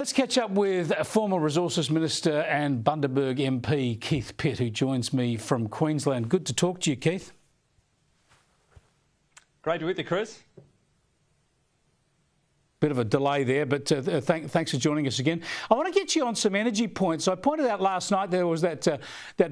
Let's catch up with former Resources Minister and Bundaberg MP Keith Pitt, who joins me from Queensland. Good to talk to you, Keith. Great to be with you, Chris. Bit of a delay there, but thanks for joining us again. I want to get you on some energy points. I pointed out last night there was that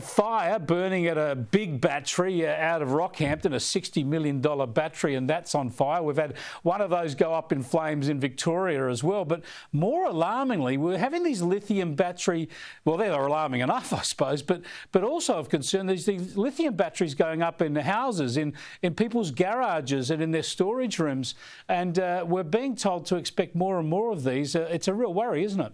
fire burning at a big battery out of Rockhampton, a $60 million battery, and that's on fire. We've had one of those go up in flames in Victoria as well. But more alarmingly, we're having these lithium battery, well, they're alarming enough, I suppose, but also of concern, these lithium batteries going up in houses, in people's garages and in their storage rooms. And we're being told to expect more and more of these. It's a real worry, isn't it?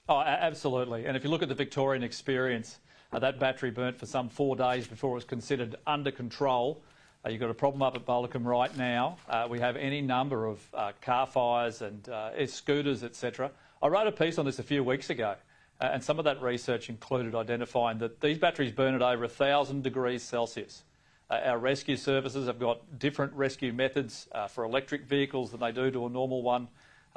Oh, absolutely. And if you look at the Victorian experience, that battery burnt for some 4 days before it was considered under control. You've got a problem up at Bollicum right now. We have any number of car fires and scooters, etc. I wrote a piece on this a few weeks ago, and some of that research included identifying that these batteries burn at over 1,000 degrees Celsius. Our rescue services have got different rescue methods for electric vehicles than they do to a normal one.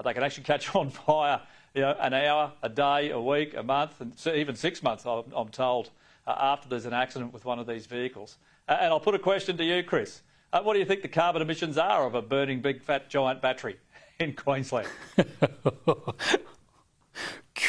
They can actually catch on fire, an hour, a day, a week, a month, and even 6 months, I'm told, after there's an accident with one of these vehicles. And I'll put a question to you, Chris. What do you think the carbon emissions are of a burning big, fat, giant battery in Queensland?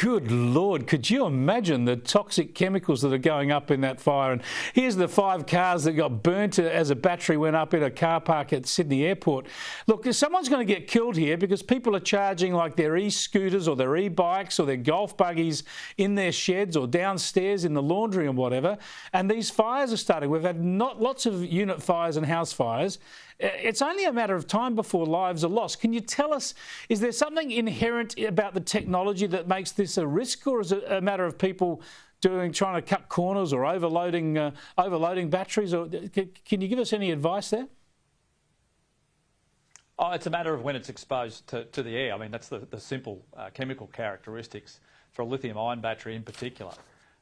Good Lord, could you imagine the toxic chemicals that are going up in that fire? And here's the 5 cars that got burnt as a battery went up in a car park at Sydney Airport. Look, someone's going to get killed here because people are charging like their e-scooters or their e-bikes or their golf buggies in their sheds or downstairs in the laundry and whatever. And these fires are starting. We've had lots of unit fires and house fires. It's only a matter of time before lives are lost. Can you tell us, is there something inherent about the technology that makes this a risk, or is it a matter of people trying to cut corners or overloading batteries? Or can you give us any advice there? Oh, it's a matter of when it's exposed to the air. I mean, that's the simple chemical characteristics for a lithium-ion battery in particular.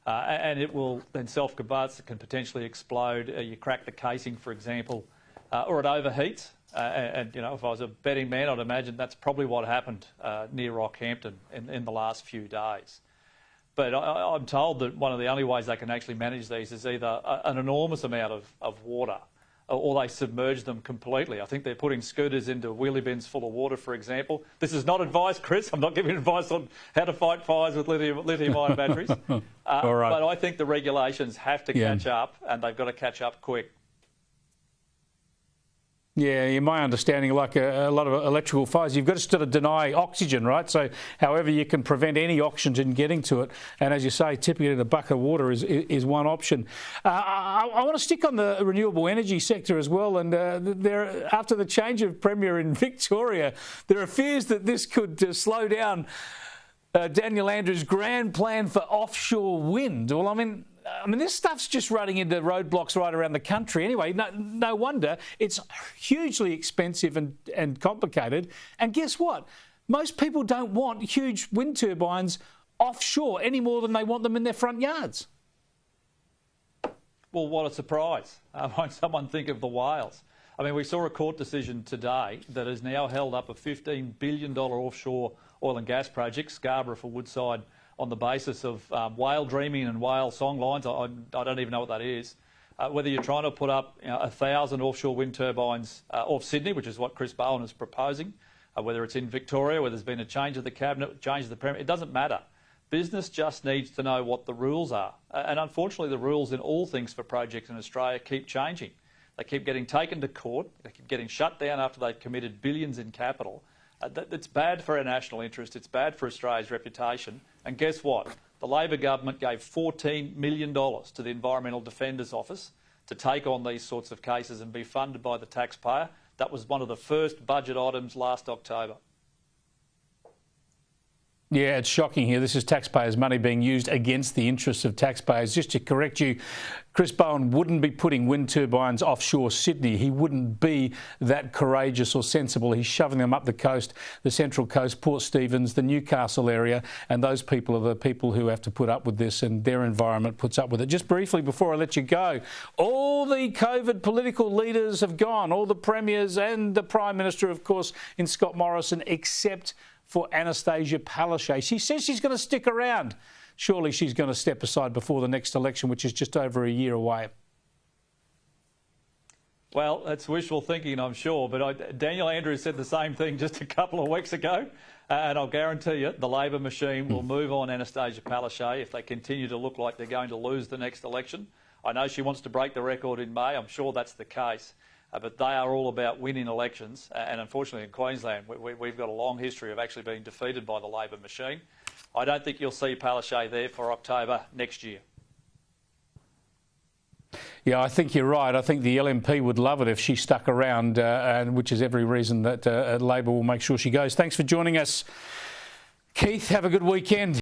And it will then self-combust, it can potentially explode. You crack the casing, for example, or it overheats. And if I was a betting man, I'd imagine that's probably what happened near Rockhampton in the last few days. But I'm told that one of the only ways they can actually manage these is either an enormous amount of water, or they submerge them completely. I think they're putting scooters into wheelie bins full of water, for example. This is not advice, Chris. I'm not giving advice on how to fight fires with lithium-ion batteries. All right. But I think the regulations have to catch up, and they've got to catch up quick. Yeah, in my understanding, like a lot of electrical fires, you've got to sort of deny oxygen, right? So however you can prevent any oxygen getting to it, and as you say, tipping it in a bucket of water is one option. I want to stick on the renewable energy sector as well, and after the change of Premier in Victoria, there are fears that this could slow down Daniel Andrews' grand plan for offshore wind. Well, I mean, this stuff's just running into roadblocks right around the country anyway. No wonder. It's hugely expensive and complicated. And guess what? Most people don't want huge wind turbines offshore any more than they want them in their front yards. Well, what a surprise. Won't someone think of the whales? I mean, we saw a court decision today that has now held up a $15 billion offshore oil and gas project, Scarborough for Woodside, on the basis of whale dreaming and whale song lines. I don't even know what that is. Whether you're trying to put up 1,000 offshore wind turbines off Sydney, which is what Chris Bowen is proposing, whether it's in Victoria, where there's been a change of the cabinet, change of the Premier, it doesn't matter. Business just needs to know what the rules are. And unfortunately, the rules in all things for projects in Australia keep changing. They keep getting taken to court. They keep getting shut down after they've committed billions in capital. It's bad for our national interest. It's bad for Australia's reputation. And guess what? The Labor government gave $14 million to the Environmental Defenders Office to take on these sorts of cases and be funded by the taxpayer. That was one of the first budget items last October. Yeah, it's shocking here. This is taxpayers' money being used against the interests of taxpayers. Just to correct you, Chris Bowen wouldn't be putting wind turbines offshore Sydney. He wouldn't be that courageous or sensible. He's shoving them up the coast, the Central Coast, Port Stephens, the Newcastle area, and those people are the people who have to put up with this, and their environment puts up with it. Just briefly before I let you go, all the COVID political leaders have gone, all the premiers and the Prime Minister, of course, in Scott Morrison, except for Anastasia Palaszczuk. She says she's going to stick around. Surely she's going to step aside before the next election, which is just over a year away. Well, that's wishful thinking, I'm sure, but Daniel Andrews said the same thing just a couple of weeks ago, and I'll guarantee you the Labor machine will move on Anastasia Palaszczuk if they continue to look like they're going to lose the next election. I know she wants to break the record in May. I'm sure that's the case, but they are all about winning elections, and unfortunately in Queensland we've got a long history of actually being defeated by the Labor machine. I don't think you'll see Palaszczuk there for October next year. Yeah, I think you're right. I think the LNP would love it if she stuck around, and which is every reason that Labor will make sure she goes. Thanks for joining us, Keith. Have a good weekend.